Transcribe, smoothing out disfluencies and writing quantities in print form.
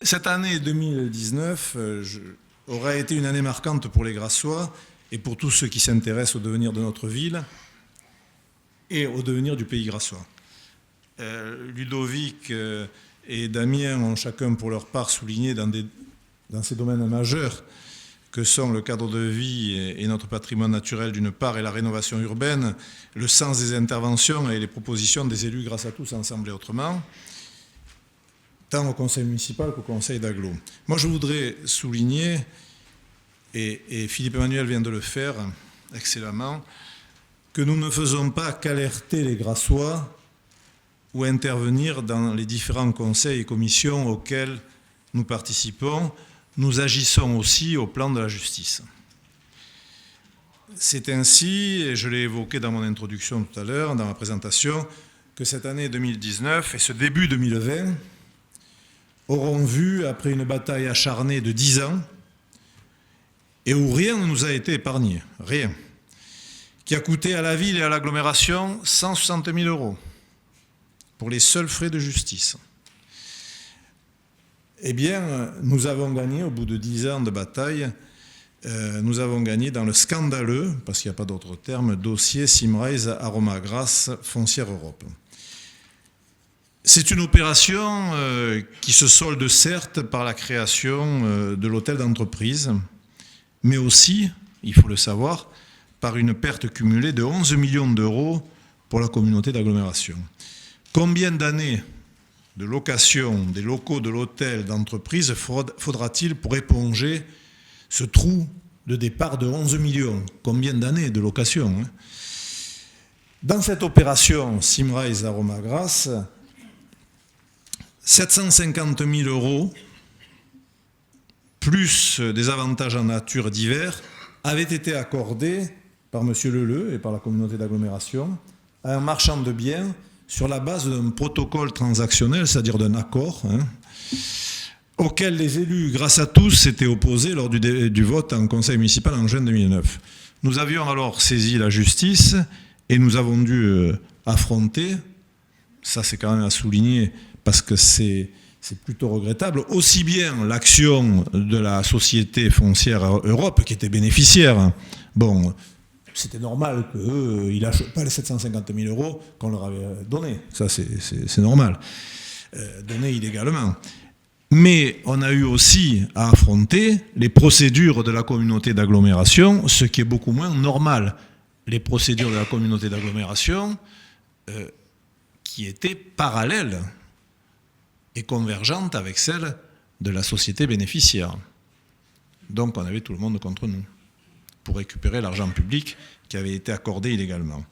Cette année 2019 aura été une année marquante pour les Grassois et pour tous ceux qui s'intéressent au devenir de notre ville et au devenir du pays grassois. Ludovic et Damien ont chacun pour leur part souligné dans ces domaines majeurs que sont le cadre de vie et notre patrimoine naturel d'une part et la rénovation urbaine, le sens des interventions et les propositions des élus grâce à tous ensemble et autrement, tant au conseil municipal qu'au conseil d'agglo. Moi je voudrais souligner, et Philippe Emmanuel vient de le faire excellemment, que nous ne faisons pas qu'alerter les Grassois ou intervenir dans les différents conseils et commissions auxquels nous participons. Nous agissons aussi au plan de la justice. C'est ainsi, et je l'ai évoqué dans mon introduction tout à l'heure, dans ma présentation, que cette année 2019 et ce début 2020 auront vu, après une bataille acharnée de 10 ans, et où rien ne nous a été épargné, rien, qui a coûté à la ville et à l'agglomération 160 000 € pour les seuls frais de justice. Eh bien, nous avons gagné, au bout de 10 ans de bataille, nous avons gagné dans le scandaleux, parce qu'il n'y a pas d'autre terme, dossier Symrise Aroma-Grasse Foncière Europe. C'est une opération qui se solde certes par la création de l'hôtel d'entreprise, mais aussi, il faut le savoir, par une perte cumulée de 11 millions d'euros pour la communauté d'agglomération. Combien d'années de location des locaux de l'hôtel d'entreprise faudra-t-il pour éponger ce trou de départ de 11 millions? Combien d'années de location, hein? Dans cette opération Symrise Aroma-Grasse, 750 000 € plus des avantages en nature divers avaient été accordés par M. Leleu et par la communauté d'agglomération à un marchand de biens sur la base d'un protocole transactionnel, c'est-à-dire d'un accord, auquel les élus, grâce à tous, s'étaient opposés lors du vote en conseil municipal en juin 2009. Nous avions alors saisi la justice et nous avons dû affronter, ça c'est quand même à souligner parce que c'est plutôt regrettable, aussi bien l'action de la société foncière Europe qui était bénéficiaire. Bon, c'était normal qu'ils n'achètent pas les 750 000 € qu'on leur avait donnés. Ça, c'est normal. Donnés illégalement. Mais on a eu aussi à affronter les procédures de la communauté d'agglomération, ce qui est beaucoup moins normal. Les procédures de la communauté d'agglomération qui étaient parallèles et convergentes avec celles de la société bénéficiaire. Donc on avait tout le monde contre nous pour récupérer l'argent public qui avait été accordé illégalement.